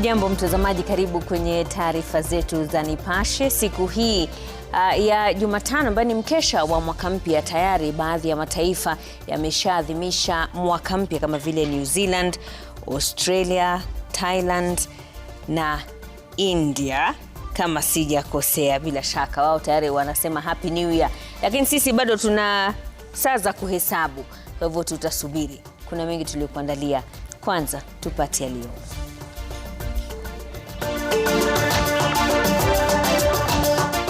Hujambo mtazamaji, karibu kwenye taarifa zetu za Nipashe siku hii ya Jumatano ambayo ni mkesha wa mwaka mpya. Tayari baadhi ya mataifa yameshaadhimisha mwaka mpya kama vile New Zealand, Australia, Thailand na India kama sijakosea. Bila shaka wao tayari wanasema Happy New Year, lakini sisi bado tuna saa za kuhesabu, kwa hivyo tutasubiri. Kuna mengi tuliokuandalia. Kwanza tupate yaliyo.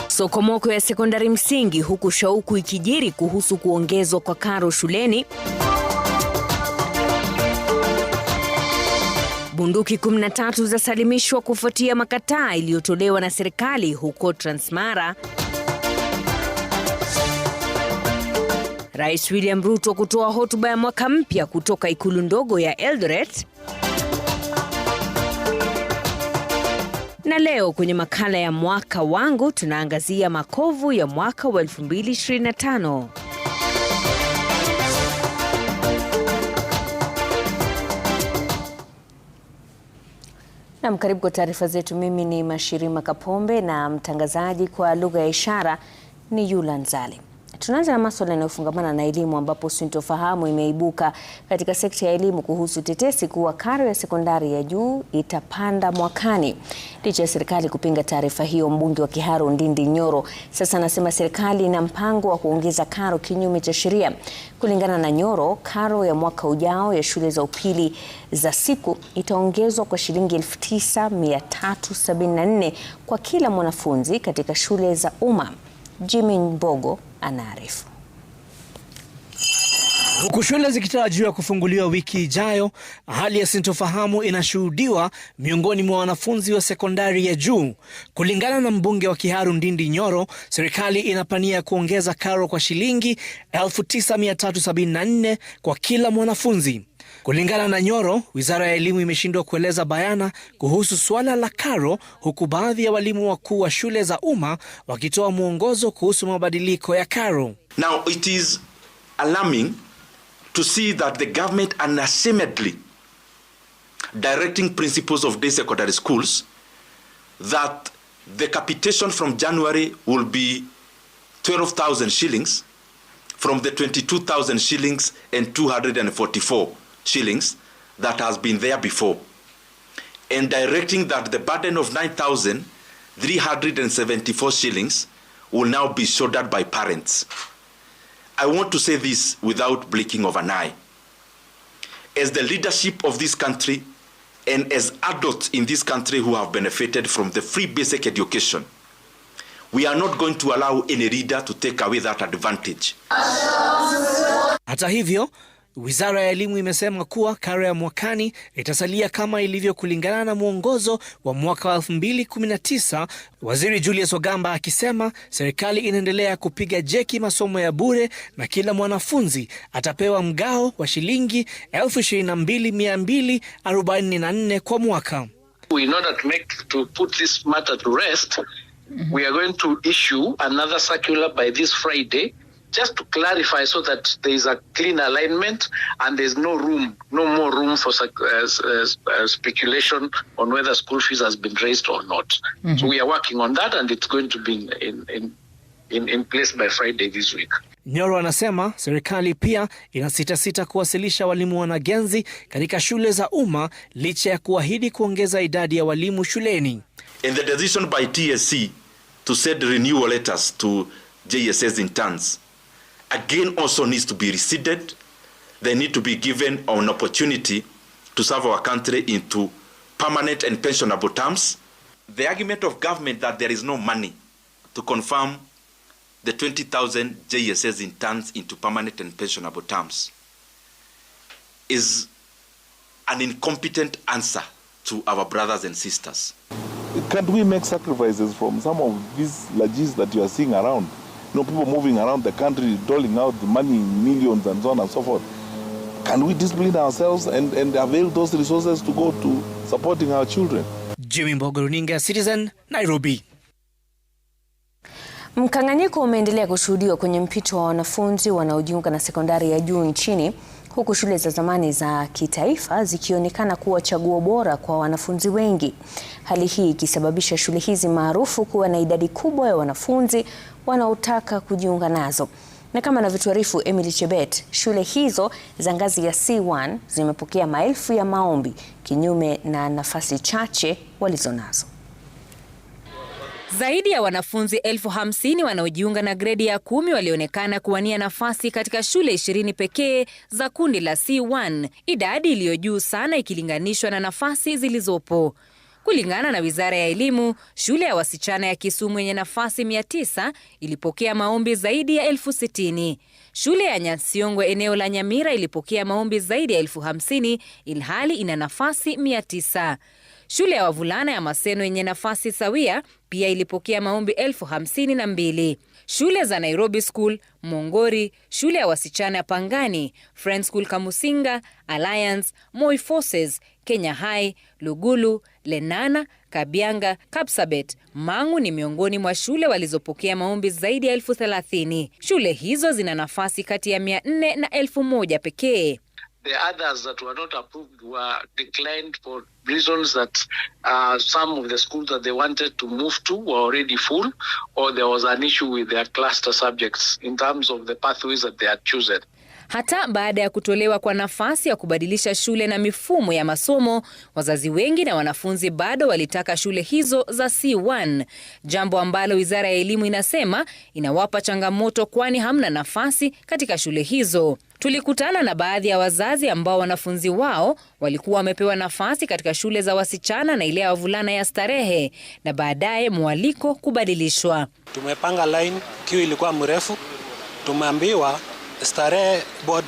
Sokomoko ya sekondari msingi, huku shauku ikijiri kuhusu kuongezwa kwa karo shuleni. Bunduki 13 zasalimishwa kufuatia makataa iliyotolewa na serikali huko Transmara. Rais William Ruto kutoa hotuba ya mwaka mpya kutoka ikulu ndogo ya Eldoret. Na leo kwenye makala ya mwaka wangu tunaangazia makovu ya mwaka wa 2025. Na karibu kwa taarifa zetu. Mimi ni Mashirima Kapombe na mtangazaji kwa lugha ya ishara ni Yula Nzali. Tunaanza na masuala yanayofungamana na elimu, ambapo sintofahamu imeibuka katika sekta ya elimu kuhusu tetesi kuwa karo ya sekondari ya juu itapanda mwakani. Licha ya serikali kupinga taarifa hiyo, mbunge wa Kiharu Ndindi Nyoro sasa anasema serikali ina mpango wa kuongeza karo kinyume cha sheria. Kulingana na Nyoro, karo ya mwaka ujao ya shule za upili za siku itaongezwa kwa shilingi 9,374 kwa kila mwanafunzi katika shule za umma. Jimmy Mbogo anaarifu. Huku shule zikitarajiwa kufunguliwa wiki ijayo, hali ya sintofahamu inashuhudiwa miongoni mwa wanafunzi wa sekondari ya juu. Kulingana na mbunge wa Kiharu Ndindi Nyoro, serikali inapania kuongeza karo kwa shilingi 9,374 kwa kila mwanafunzi. Kulingana na Nyoro, Wizara ya Elimu imeshindwa kueleza bayana kuhusu swala la karo, huku baadhi ya walimu wakuu wa shule za umma wakitoa mwongozo kuhusu mabadiliko ya karo. Now it is alarming to see that the government unashamedly directing principals of day secondary schools that the capitation from January will be 12,000 shillings from the 22,000 shillings and 244 shillings that has been there before, and directing that the burden of 9,374 shillings will now be shouldered by parents. I want to say this without blinking of an eye. As the leadership of this country and as adults in this country who have benefited from the free basic education, we are not going to allow any leader to take away that advantage. Hata hivyo, Wizara ya Elimu imesema kuwa karo ya mwakani itasalia kama ilivyo kulingana na mwongozo wa mwaka wa 2019, Waziri Julius Ogamba akisema serikali inaendelea kupiga jeki masomo ya bure na kila mwanafunzi atapewa mgao wa shilingi 22,244 kwa mwaka. In order to put this matter to rest, we are going to issue another circular by this Friday, just to clarify so that there is a clean alignment and there's no more room for speculation on whether school fees has been raised or not. So we are working on that, and it's going to be in place by Friday this week. Nyoro anasema serikali pia inasitasita kuwasilisha walimu wanagenzi katika shule za umma licha ya kuahidi kuongeza idadi ya walimu shuleni. And the decision by TSC to send renewal letters to JSS interns again also needs to be rescinded. They need to be given an opportunity to serve our country into permanent and pensionable terms. The argument of government that there is no money to confirm the 20,000 JSS interns into permanent and pensionable terms is an incompetent answer to our brothers and sisters. Can't we make sacrifices from some of these lodges that you are seeing around? You know, people moving around the country, doling out the money in millions and so on and so forth. Can we discipline ourselves and avail those resources to go to supporting our children? Jimmy Mbogo, runinga Citizen, Nairobi. Mkanganyiko umeendelea kushuhudiwa kwenye mpito wa wanafunzi wanaojiunga na sekondari ya juu nchini huku shule za zamani za kitaifa zikionekana kuwa chaguo bora kwa wanafunzi wengi. Hali hii ikisababisha shule hizi maarufu kuwa na idadi kubwa ya wanafunzi wanaotaka kujiunga nazo. Na kama anavyotuarifu Emily Chebet, shule hizo za ngazi ya C1 zimepokea maelfu ya maombi kinyume na nafasi chache walizonazo. Zaidi ya wanafunzi 50,000 wanaojiunga na gredi ya 10 walionekana kuwania nafasi katika shule 20 pekee za kundi la C1, idadi iliyo juu sana ikilinganishwa na nafasi zilizopo. Kulingana na Wizara ya Elimu, shule ya wasichana ya Kisumu yenye nafasi 900 ilipokea maombi zaidi ya 60,000. Shule ya Nyansiongwe eneo la Nyamira ilipokea maombi zaidi ya 50,000 ilhali ina nafasi 900. Shule ya wavulana ya Maseno yenye nafasi sawia pia ilipokea maombi 52,000. Shule za Nairobi School, Mongori, shule ya wasichana ya Pangani, Friends School Kamusinga, Alliance, Moi Forces, Kenya High, Lugulu, Lenana, Kabianga, Kapsabet, Mangu ni miongoni mwa shule walizopokea maombi zaidi ya 30,000. Shule hizo zina nafasi kati ya 400 na 1,000 pekee. The others that were not approved were declined for reasons that some of the schools that they wanted to move to were already full, or there was an issue with their cluster subjects in terms of the pathways that they had chosen. Hata baada ya kutolewa kwa nafasi ya kubadilisha shule na mifumo ya masomo, wazazi wengi na wanafunzi bado walitaka shule hizo za C1, jambo ambalo Wizara ya Elimu inasema inawapa changamoto kwani hamna nafasi katika shule hizo. Tulikutana na baadhi ya wazazi ambao wanafunzi wao walikuwa wamepewa nafasi katika shule za wasichana na ile ya wavulana ya Starehe na baadaye mwaliko kubadilishwa. Tumepanga line, queue ilikuwa mrefu. Tumeambiwa Starehe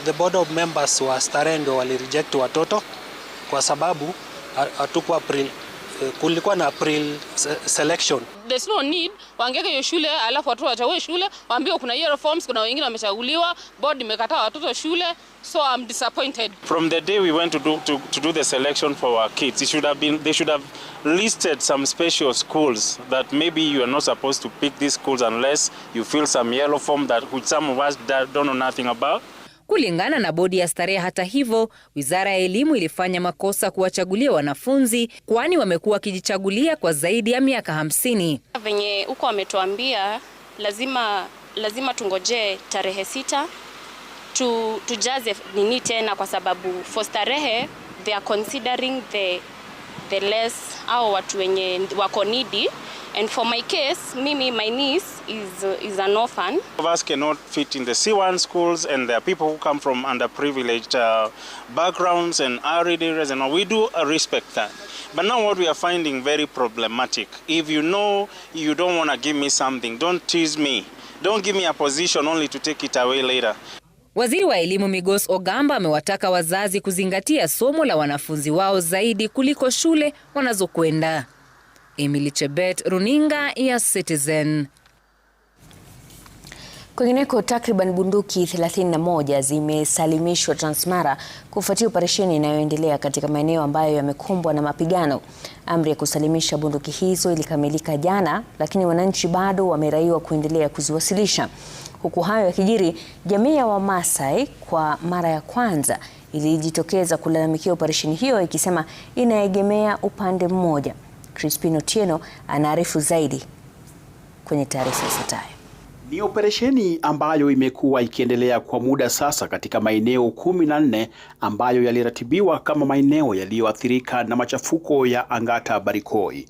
the board of members wa Starehe ndio walireject watoto kwa sababu hatukuwa kulikuwa na April selection. There's no need wangeke hiyo shule alafu watoto wachague shule, waambiwe kuna hiyo reforms, kuna wengine wamechaguliwa, board imekataa watoto shule, so I'm disappointed. From the day we went to do the selection for our kids, they should have listed some special schools that maybe you are not supposed to pick these schools unless you fill some yellow form that which some of us don't know nothing about. Kulingana na bodi ya Starehe, hata hivyo, Wizara ya Elimu ilifanya makosa kuwachagulia wanafunzi kwani wamekuwa wakijichagulia kwa zaidi ya miaka 50. Venye huko wametuambia lazima tungoje tarehe 6 tujaze nini tena, kwa sababu for Starehe they are considering the less au watu wenye wako needy. And for my case, my niece is an orphan. Of us cannot fit in the C1 schools, and there are people who come from underprivileged backgrounds and arid areas, and we do respect that. But now what we are finding very problematic, if you know you don't want to give me something, don't tease me. Don't give me a position only to take it away later. Waziri wa Elimu Migos Ogamba amewataka wazazi kuzingatia somo la wanafunzi wao zaidi kuliko shule wanazokwenda. Emily Chebet, runinga ya Citizen. Kwingineko, takriban bunduki 31 zimesalimishwa Transmara kufuatia operesheni inayoendelea katika maeneo ambayo yamekumbwa na mapigano. Amri ya kusalimisha bunduki hizo ilikamilika jana, lakini wananchi bado wameraiwa kuendelea kuziwasilisha. Huku hayo yakijiri, jamii ya Wamasai kwa mara ya kwanza ilijitokeza kulalamikia operesheni hiyo ikisema inaegemea upande mmoja. Crispino Tieno anaarifu zaidi kwenye taarifa ifuatayo. Ni operesheni ambayo imekuwa ikiendelea kwa muda sasa katika maeneo 14 ambayo yaliratibiwa kama maeneo yaliyoathirika na machafuko ya Angata Barikoi.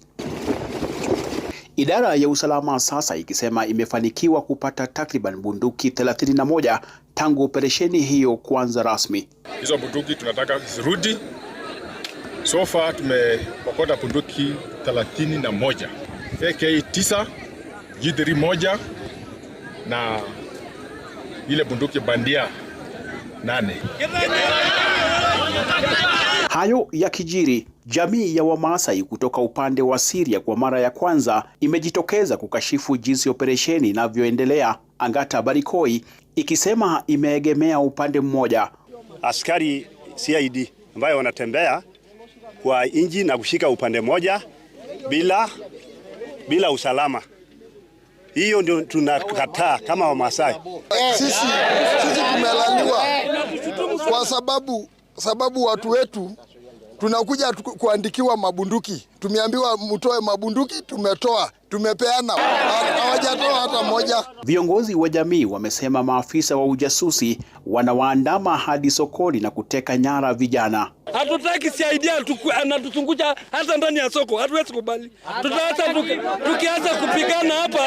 Idara ya usalama sasa ikisema imefanikiwa kupata takriban bunduki 31 tangu operesheni hiyo kuanza rasmi. Hizo bunduki tunataka zirudi. So far tumepokota bunduki 31, AK9, G3 moja na ile bunduki bandia 8. Hayo ya kijiri, jamii ya Wamasai kutoka upande wa Syria kwa mara ya kwanza imejitokeza kukashifu jinsi operesheni inavyoendelea Angata Barikoi, ikisema imeegemea upande mmoja. Askari CID ambayo wanatembea kwa inji na kushika upande moja bila usalama. Hiyo ndio tunakataa kama Wamasai. Sisi tumelaniwa kwa sababu watu wetu tunakuja kuandikiwa mabunduki. Tumeambiwa mtoe mabunduki, tumetoa, tumepeana, hawajatoa hata moja. Viongozi wa jamii wamesema maafisa wa ujasusi wanawaandama hadi sokoni na kuteka nyara vijana. Hatutaki CID anatuchunguza hata ndani ya soko, hatuwezi kubali. Tutaacha tukianza kupigana hapa,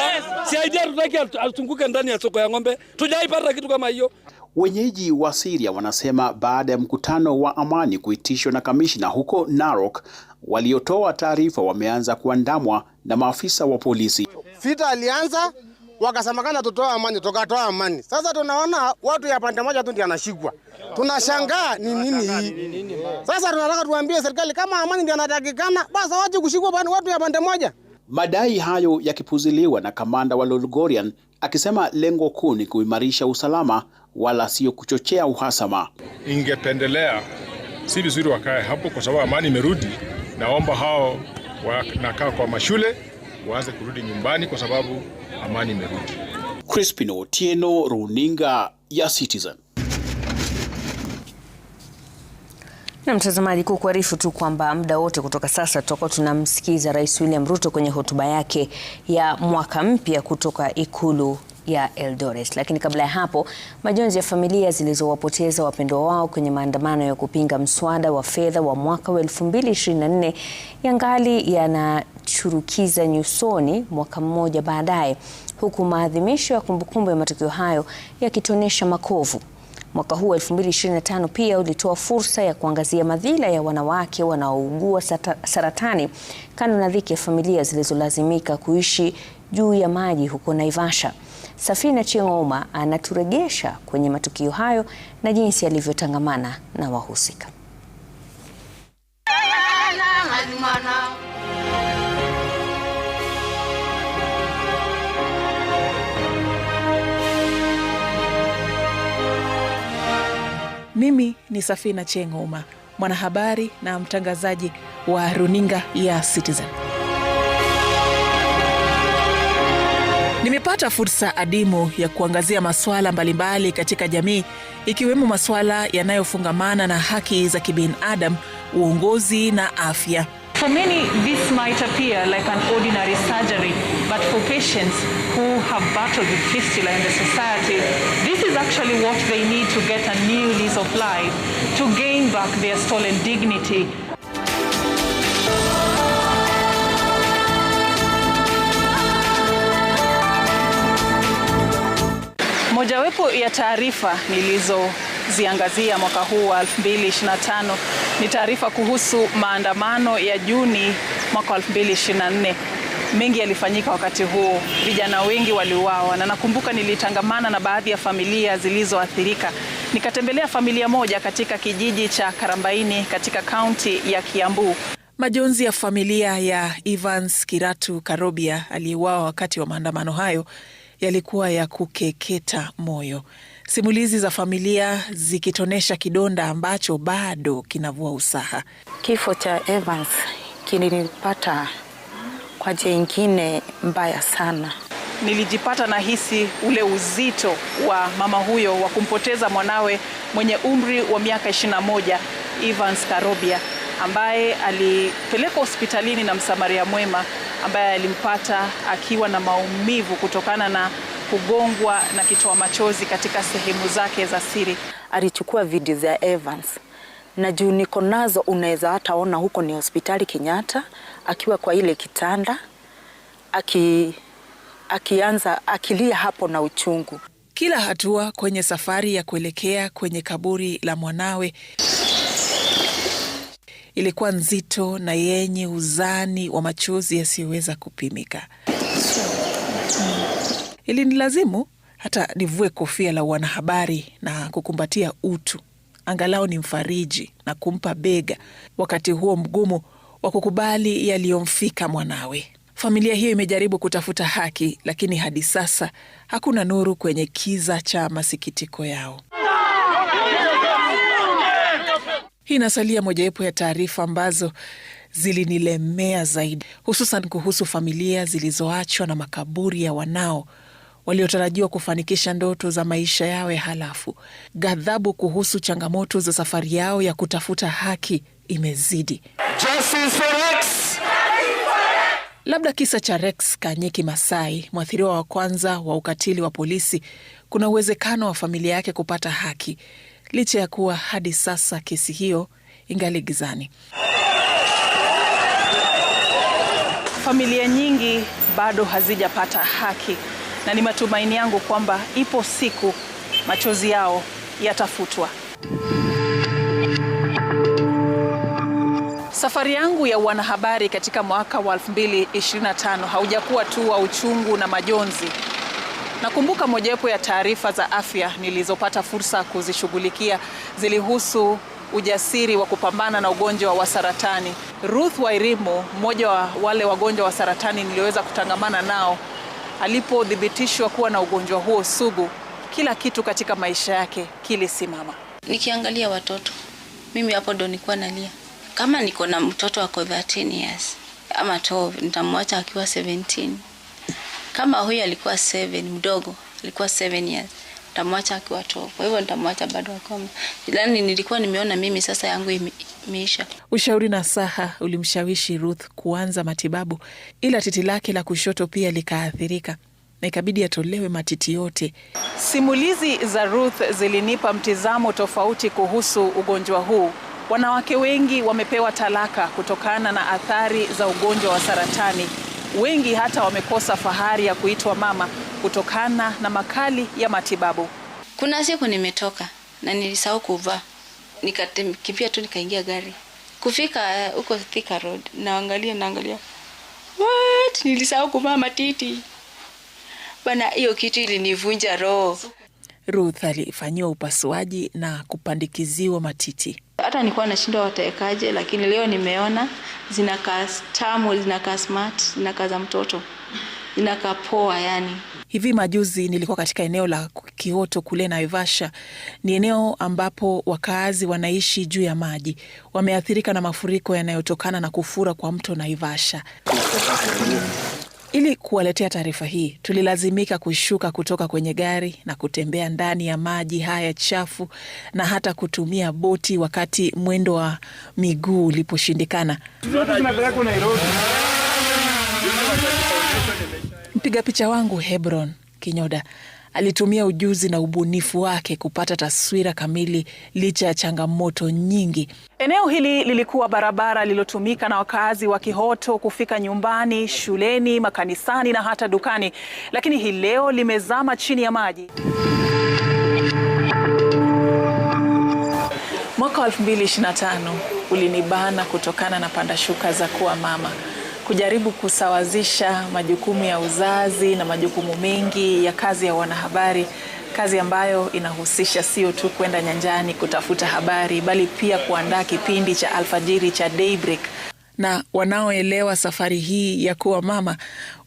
CID hatutaki achunguke ndani ya soko ya ng'ombe. Tujaipata kitu kama hiyo. Wenyeji wa Syria wanasema baada ya mkutano wa amani kuitishwa na kamishna huko Narok, waliotoa taarifa wameanza kuandamwa na maafisa wa polisi. Vita alianza, wakasemekana tutoa amani, tukatoa amani. Sasa tunaona watu ya pande moja tu ndio anashikwa. Tunashangaa ni nini hii? Sasa tunataka tuambie serikali kama amani ndio inatakikana, basi waje kushikwa watu ya pande moja. Madai hayo yakipuziliwa na kamanda wa Lolgorian akisema lengo kuu ni kuimarisha usalama wala sio kuchochea uhasama. Ingependelea si vizuri wakae hapo kwa sababu amani imerudi. Naomba hao wanakaa kwa mashule waanze kurudi nyumbani kwa sababu amani imerudi. Crispin Otieno, runinga ya Citizen. Na mtazamaji, kukuarifu tu kwamba muda wote kutoka sasa tutakuwa tunamsikiza Rais William Ruto kwenye hotuba yake ya mwaka mpya kutoka ikulu ya Eldoret. Lakini kabla ya hapo, majonzi ya familia zilizowapoteza wapendwa wao kwenye maandamano ya kupinga mswada wa fedha wa mwaka wa 2024 yangali yanachurukiza nyusoni mwaka mmoja baadaye, huku maadhimisho ya kumbukumbu ya matukio hayo yakitonesha makovu. Mwaka huu 2025 pia ulitoa fursa ya kuangazia madhila ya wanawake wanaougua saratani, kando na dhiki ya familia zilizolazimika kuishi juu ya maji huko Naivasha. Safina Chieng'oma anaturegesha kwenye matukio hayo na jinsi yalivyotangamana na wahusika. Mimi ni Safina Chieng'oma, mwanahabari na mtangazaji wa runinga ya Citizen. Nimepata fursa adimu ya kuangazia masuala mbalimbali katika jamii, ikiwemo masuala yanayofungamana na haki za kibinadamu, uongozi na afya. For many, this might appear like an ordinary surgery, but for patients who have battled with fistula in the society, this is actually what they need to get a new lease of life, to gain back their stolen dignity. Mojawapo ya taarifa nilizoziangazia mwaka huu wa 2025 ni taarifa kuhusu maandamano ya Juni mwaka 2024. Mengi yalifanyika wakati huo, vijana wengi waliuawa, na nakumbuka nilitangamana na baadhi ya familia zilizoathirika. Nikatembelea familia moja katika kijiji cha Karambaini katika kaunti ya Kiambu. Majonzi ya familia ya Evans Kiratu Karobia aliyeuawa wakati wa maandamano hayo yalikuwa ya kukeketa moyo. Simulizi za familia zikitonesha kidonda ambacho bado kinavua usaha. Kifo cha Evans kilinipata kwa njia nyingine mbaya sana. Nilijipata na hisi ule uzito wa mama huyo wa kumpoteza mwanawe mwenye umri wa miaka 21, Evans Karobia, ambaye alipelekwa hospitalini na msamaria mwema ambaye alimpata akiwa na maumivu kutokana na kugongwa na kitoa machozi katika sehemu zake za siri. Alichukua video za Evans na juu niko nazo, unaweza hata ona huko ni hospitali Kenyatta, akiwa kwa ile kitanda akianza akilia hapo na uchungu. Kila hatua kwenye safari ya kuelekea kwenye kaburi la mwanawe ilikuwa nzito na yenye uzani wa machozi yasiyoweza kupimika. Ilinilazimu hata nivue kofia la wanahabari na kukumbatia utu, angalau ni mfariji na kumpa bega wakati huo mgumu wa kukubali yaliyomfika mwanawe. Familia hiyo imejaribu kutafuta haki, lakini hadi sasa hakuna nuru kwenye kiza cha masikitiko yao. Hii inasalia mojawapo ya taarifa ambazo zilinilemea zaidi, hususan kuhusu familia zilizoachwa na makaburi ya wanao waliotarajiwa kufanikisha ndoto za maisha yao ya halafu. Ghadhabu kuhusu changamoto za safari yao ya kutafuta haki imezidi. Justice for Rex! Labda kisa cha Rex Kanyeki Masai, mwathiriwa wa kwanza wa ukatili wa polisi, kuna uwezekano wa familia yake kupata haki, licha ya kuwa hadi sasa kesi hiyo ingali gizani. Familia nyingi bado hazijapata haki, na ni matumaini yangu kwamba ipo siku machozi yao yatafutwa. Safari yangu ya wanahabari katika mwaka wa 2025 haujakuwa tu wa uchungu na majonzi. Nakumbuka mojawapo ya taarifa za afya nilizopata fursa kuzishughulikia zilihusu ujasiri wa kupambana na ugonjwa wa saratani. Ruth Wairimu, mmoja wa wale wagonjwa wa saratani niliweza kutangamana nao, alipothibitishwa kuwa na ugonjwa huo sugu, kila kitu katika maisha yake kilisimama. Nikiangalia watoto, mimi hapo ndo nilikuwa nalia. Kama niko na mtoto wako 13 years ama 12, nitamwacha akiwa 17. Kama huyu alikuwa 7 mdogo, alikuwa 7 years, nitamwacha akiwa 12. Kwa hivyo nitamwacha bado akiwa. Yaani nilikuwa nimeona mimi sasa yangu imeisha. Ushauri na saha ulimshawishi Ruth kuanza matibabu, ila titi lake la kushoto pia likaathirika na ikabidi atolewe matiti yote. Simulizi za Ruth zilinipa mtizamo tofauti kuhusu ugonjwa huu. Wanawake wengi wamepewa talaka kutokana na athari za ugonjwa wa saratani. Wengi hata wamekosa fahari ya kuitwa mama kutokana na makali ya matibabu. Kuna siku nimetoka na nilisahau kuvaa. Nikakimbia tu nikaingia gari. Kufika huko Thika Road, naangalia. What? Nilisahau kuvaa matiti. Bana, hiyo kitu ilinivunja roho. Ruth alifanyiwa upasuaji na kupandikiziwa matiti. Hata nilikuwa nashindwa watekaje, lakini leo nimeona zinakaa tamu, zinakaa smart, zinakaa za mtoto, zinakaa poa yani. Hivi majuzi nilikuwa katika eneo la Kioto kule Naivasha. Ni eneo ambapo wakazi wanaishi juu ya maji. Wameathirika na mafuriko yanayotokana na kufura kwa mto Naivasha. Ili kuwaletea taarifa hii, tulilazimika kushuka kutoka kwenye gari na kutembea ndani ya maji haya chafu na hata kutumia boti wakati mwendo wa miguu uliposhindikana. Mpiga picha wangu Hebron Kinyoda alitumia ujuzi na ubunifu wake kupata taswira kamili licha ya changamoto nyingi. Eneo hili lilikuwa barabara lilotumika na wakazi wa Kihoto kufika nyumbani, shuleni, makanisani na hata dukani, lakini hii leo limezama chini ya maji. Mwaka 2025 ulinibana kutokana na panda shuka za kuwa mama. Kujaribu kusawazisha majukumu ya uzazi na majukumu mengi ya kazi ya wanahabari, kazi ambayo inahusisha sio tu kwenda nyanjani kutafuta habari, bali pia kuandaa kipindi cha alfajiri cha Daybreak. Na wanaoelewa safari hii ya kuwa mama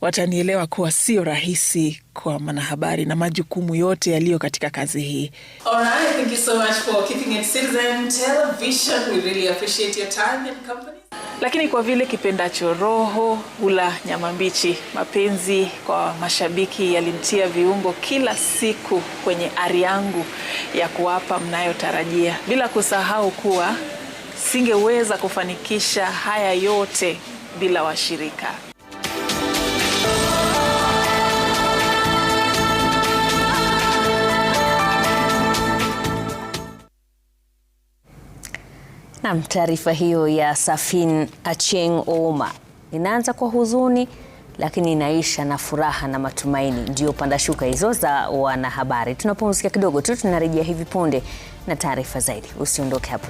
watanielewa kuwa sio rahisi kwa mwanahabari na majukumu yote yaliyo katika kazi hii. Alright, thank you so much for keeping it Citizen Television. We really appreciate your time and company. Lakini kwa vile kipendacho roho hula nyama mbichi, mapenzi kwa mashabiki yalimtia viungo kila siku kwenye ari yangu ya kuwapa mnayotarajia, bila kusahau kuwa singeweza kufanikisha haya yote bila washirika. Na taarifa hiyo ya Safin Achieng Ouma inaanza kwa huzuni lakini inaisha na furaha na matumaini. Ndio panda shuka hizo za wanahabari. Tunapumzika kidogo tu, tunarejea hivi punde na taarifa zaidi. Usiondoke hapo.